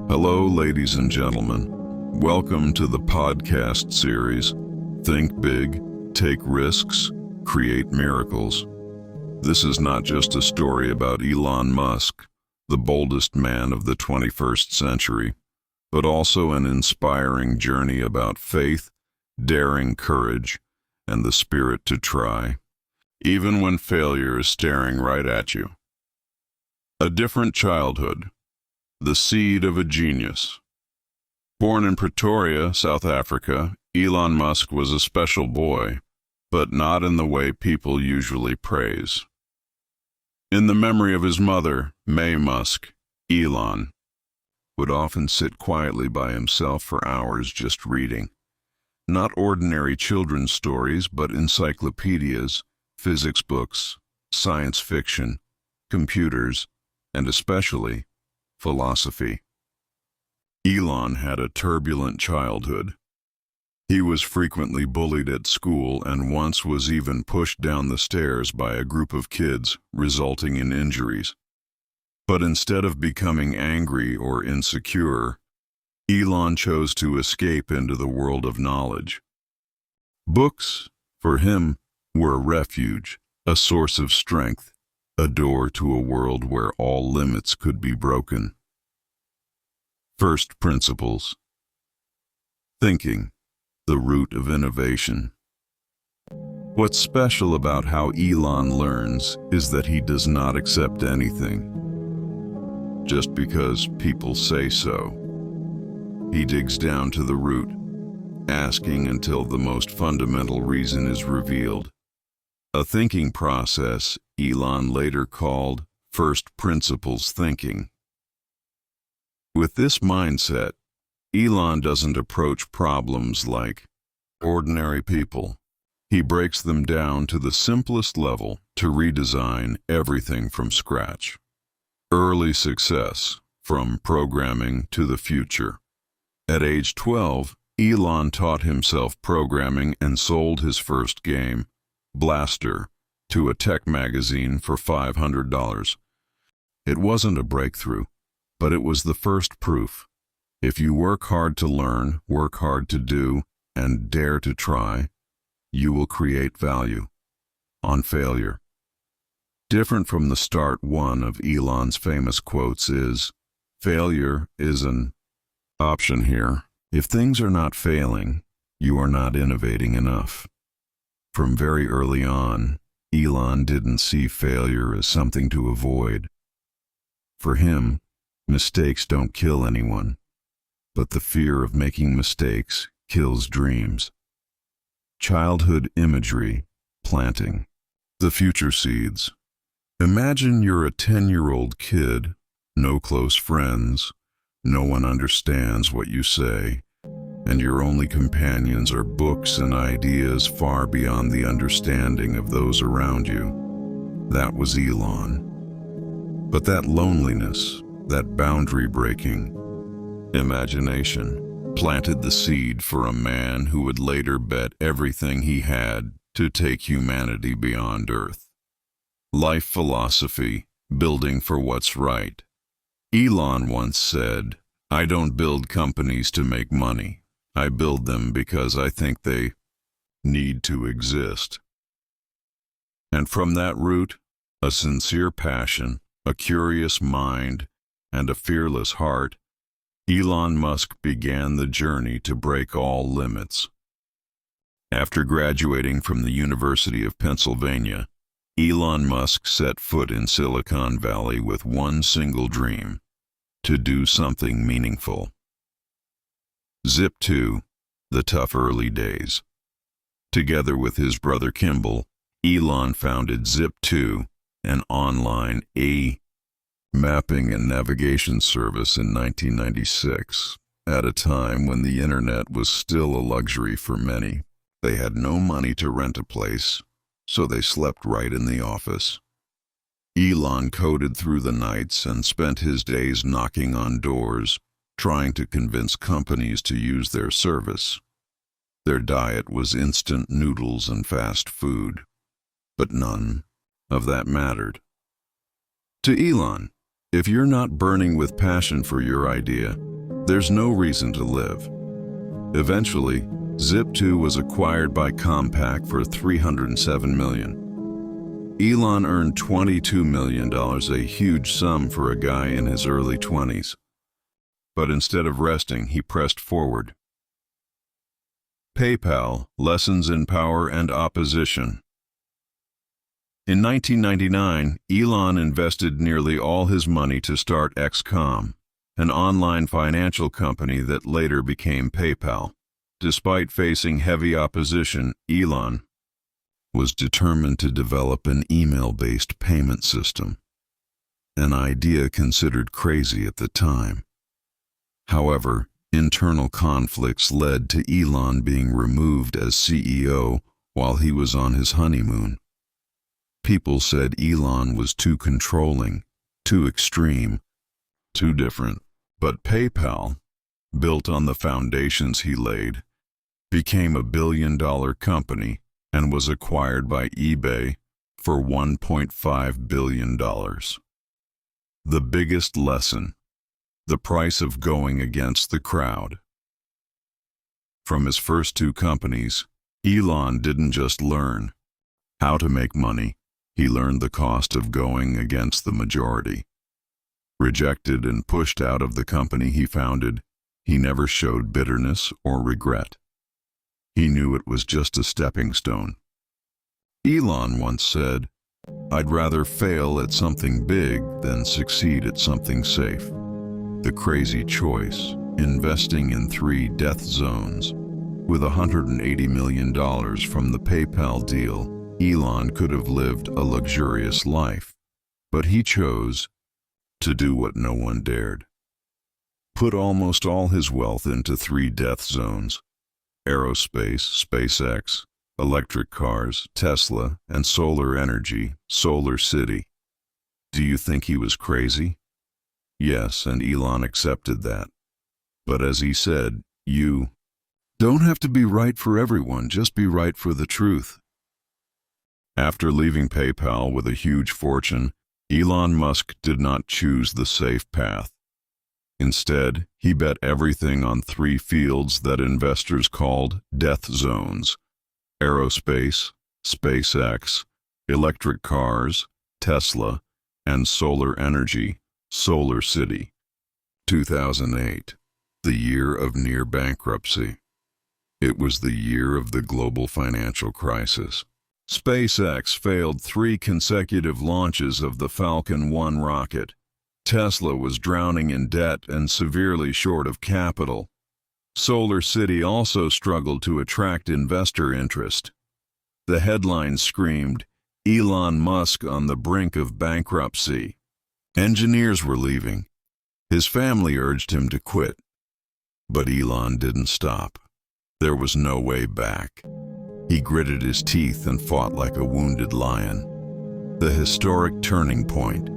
Hello, ladies and gentlemen. Welcome to the podcast series, Think Big, Take Risks, Create Miracles. This is not just a story about Elon Musk, the boldest man of the 21st century, but also an inspiring journey about faith, daring courage, and the spirit to try, even when failure is staring right at you. A different childhood. The seed of a genius. Born in Pretoria, South Africa, Elon Musk was a special boy, but not in the way people usually praise. In the memory of his mother, May Musk, Elon would often sit quietly by himself for hours just reading. Not ordinary children's stories, but encyclopedias, physics books, science fiction, computers, and especially philosophy. Elon had a turbulent childhood. He was frequently bullied at school and once was even pushed down the stairs by a group of kids, resulting in injuries. But instead of becoming angry or insecure, Elon chose to escape into the world of knowledge. Books, for him, were a refuge, a source of strength, a door to a world where all limits could be broken. First principles. Thinking, the root of innovation. What's special about how Elon learns is that he does not accept anything just because people say so. He digs down to the root, asking until the most fundamental reason is revealed. A thinking process Elon later called first principles thinking. With this mindset, Elon doesn't approach problems like ordinary people. He breaks them down to the simplest level to redesign everything from scratch. Early success, from programming to the future. At age 12, Elon taught himself programming and sold his first game, Blaster, to a tech magazine for $500. It wasn't a breakthrough, but it was the first proof. If you work hard to learn, work hard to do, and dare to try, you will create value. On failure. Different from the start one of Elon's famous quotes is, failure is an option here. If things are not failing, you are not innovating enough. From very early on, Elon didn't see failure as something to avoid. For him, mistakes don't kill anyone, but the fear of making mistakes kills dreams. Childhood imagery, planting. The future seeds. Imagine you're a 10-year-old kid, no close friends, no one understands what you say, and your only companions are books and ideas far beyond the understanding of those around you. That was Elon. But that loneliness, that boundary-breaking imagination, planted the seed for a man who would later bet everything he had to take humanity beyond Earth. Life philosophy, building for what's right. Elon once said, "I don't build companies to make money. I build them because I think they need to exist." And from that root, a sincere passion, a curious mind, and a fearless heart, Elon Musk began the journey to break all limits. After graduating from the University of Pennsylvania, Elon Musk set foot in Silicon Valley with one single dream: to do something meaningful. Zip2, the tough early days. Together with his brother Kimball, Elon founded Zip2, an online mapping and navigation service in 1996, at a time when the internet was still a luxury for many. They had no money to rent a place, so they slept right in the office. Elon coded through the nights and spent his days knocking on doors, trying to convince companies to use their service. Their diet was instant noodles and fast food, but none of that mattered. To Elon, if you're not burning with passion for your idea, There's no reason to live. Eventually, Zip2 was acquired by Compaq for $307 million. Elon earned $22 million, a huge sum for a guy in his early 20s. But instead of resting, he pressed forward. PayPal, Lessons in Power and Opposition. In 1999, Elon invested nearly all his money to start XCOM, an online financial company that later became PayPal. Despite facing heavy opposition, Elon was determined to develop an email-based payment system, an idea considered crazy at the time. However, internal conflicts led to Elon being removed as CEO while he was on his honeymoon. People said Elon was too controlling, too extreme, too different. But PayPal, built on the foundations he laid, became a billion-dollar company and was acquired by eBay for $1.5 billion. The biggest lesson: the price of going against the crowd. From his first two companies, Elon didn't just learn how to make money, he learned the cost of going against the majority. Rejected and pushed out of the company he founded, he never showed bitterness or regret. He knew it was just a stepping stone. Elon once said, "I'd rather fail at something big than succeed at something safe." The crazy choice, investing in 3 death zones. With $180 million from the PayPal deal, Elon could have lived a luxurious life, but he chose to do what no one dared. Put almost all his wealth into 3 death zones: aerospace, SpaceX, electric cars, Tesla, and solar energy, SolarCity. Do you think he was crazy? Yes, and Elon accepted that. But as he said, you don't have to be right for everyone, just be right for the truth. After leaving PayPal with a huge fortune, Elon Musk did not choose the safe path. Instead, he bet everything on 3 fields that investors called death zones: aerospace, SpaceX, electric cars, Tesla, and solar energy, SolarCity. 2008, the year of near bankruptcy. It was the year of the global financial crisis. SpaceX failed 3 consecutive launches of the Falcon 1 rocket. Tesla was drowning in debt and severely short of capital. SolarCity also struggled to attract investor interest. The headlines screamed, "Elon Musk on the brink of bankruptcy." Engineers were leaving. His family urged him to quit. But Elon didn't stop. There was no way back. He gritted his teeth and fought like a wounded lion. The historic turning point.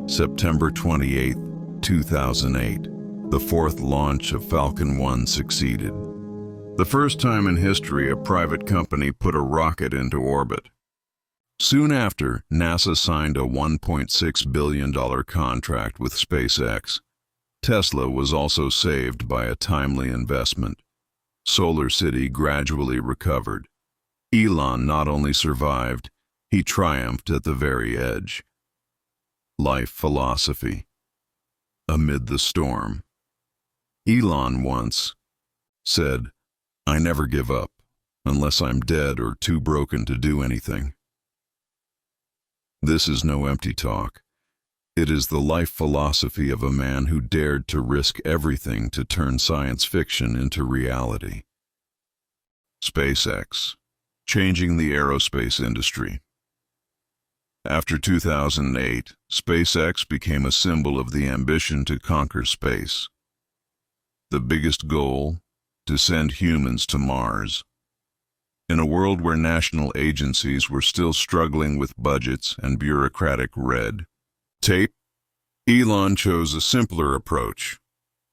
September 28, 2008. The 4th launch of Falcon 1 succeeded. The first time in history a private company put a rocket into orbit. Soon after, NASA signed a $1.6 billion contract with SpaceX. Tesla was also saved by a timely investment. SolarCity gradually recovered. Elon not only survived, he triumphed at the very edge. Life philosophy. Amid the storm. Elon once said, "I never give up, unless I'm dead or too broken to do anything." This is no empty talk. It is the life philosophy of a man who dared to risk everything to turn science fiction into reality. SpaceX, changing the aerospace industry. After 2008, SpaceX became a symbol of the ambition to conquer space. The biggest goal, to send humans to Mars. In a world where national agencies were still struggling with budgets and bureaucratic red tape, Elon chose a simpler approach.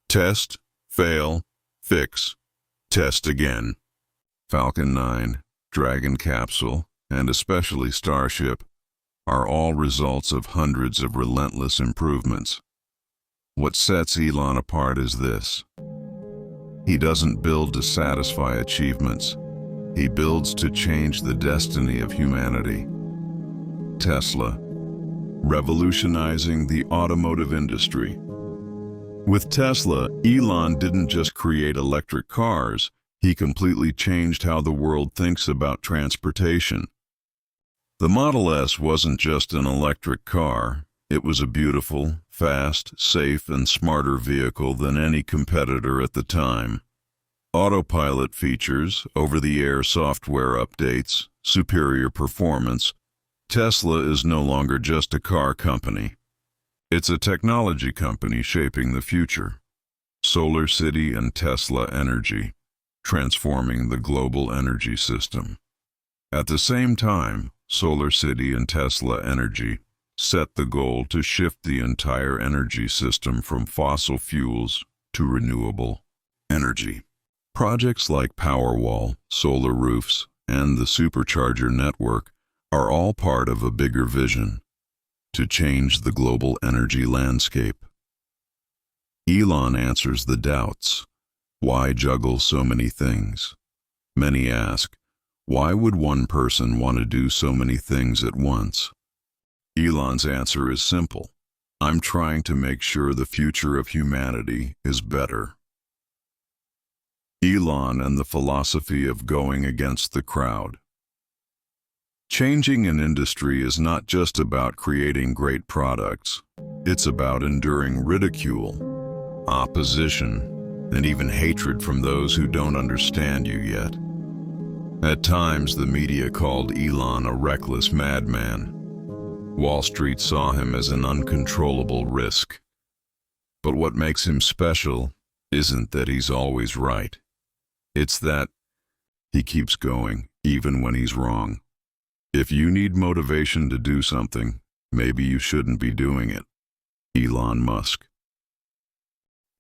Test, fail, fix, test again. Falcon 9, Dragon capsule, and especially Starship, are all results of hundreds of relentless improvements. What sets Elon apart is this. He doesn't build to satisfy achievements. He builds to change the destiny of humanity. Tesla, revolutionizing the automotive industry. With Tesla, Elon didn't just create electric cars, he completely changed how the world thinks about transportation. The Model S wasn't just an electric car, it was a beautiful, fast, safe, and smarter vehicle than any competitor at the time. Autopilot features, over-the-air software updates, superior performance. Tesla is no longer just a car company. It's a technology company shaping the future. SolarCity and Tesla Energy, transforming the global energy system. At the same time, SolarCity and Tesla Energy set the goal to shift the entire energy system from fossil fuels to renewable energy. Projects like Powerwall, solar roofs, and the supercharger network are all part of a bigger vision to change the global energy landscape. Elon answers the doubts. Why juggle so many things? Many ask, why would one person want to do so many things at once? Elon's answer is simple. I'm trying to make sure the future of humanity is better. Elon and the philosophy of going against the crowd. Changing an industry is not just about creating great products. It's about enduring ridicule, opposition, and even hatred from those who don't understand you yet. At times, the media called Elon a reckless madman. Wall Street saw him as an uncontrollable risk. But what makes him special isn't that he's always right. It's that he keeps going, even when he's wrong. If you need motivation to do something, maybe you shouldn't be doing it. Elon Musk.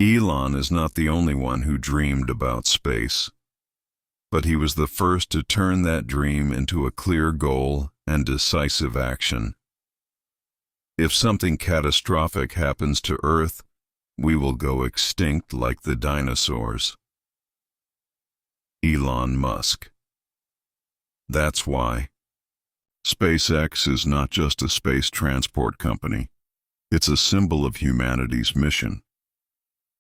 Elon is not the only one who dreamed about space, but he was the first to turn that dream into a clear goal and decisive action. If something catastrophic happens to Earth, we will go extinct like the dinosaurs. Elon Musk. That's why SpaceX is not just a space transport company. It's a symbol of humanity's mission.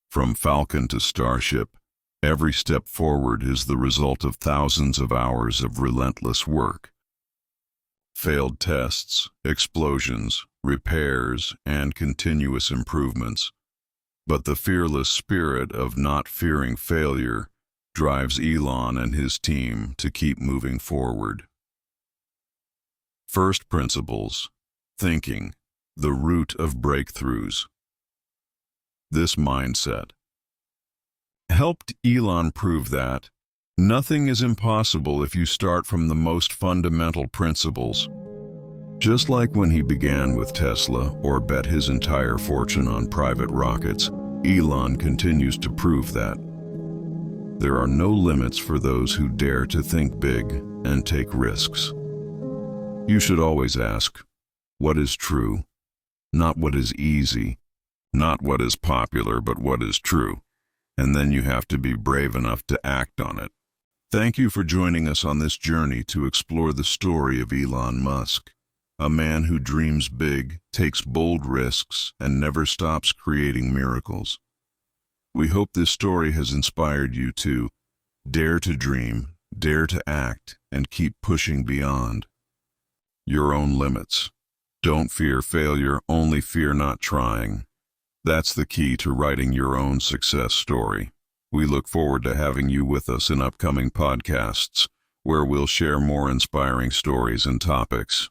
From Falcon to Starship, every step forward is the result of thousands of hours of relentless work. Failed tests, explosions, repairs, and continuous improvements. But the fearless spirit of not fearing failure drives Elon and his team to keep moving forward. First principles, thinking, the root of breakthroughs. This mindset helped Elon prove that nothing is impossible if you start from the most fundamental principles. Just like when he began with Tesla or bet his entire fortune on private rockets, Elon continues to prove that there are no limits for those who dare to think big and take risks. You should always ask, what is true? Not what is easy, not what is popular, but what is true. And then you have to be brave enough to act on it. Thank you for joining us on this journey to explore the story of Elon Musk, a man who dreams big, takes bold risks, and never stops creating miracles. We hope this story has inspired you to dare to dream, dare to act, and keep pushing beyond your own limits. Don't fear failure, only fear not trying. That's the key to writing your own success story. We look forward to having you with us in upcoming podcasts, where we'll share more inspiring stories and topics.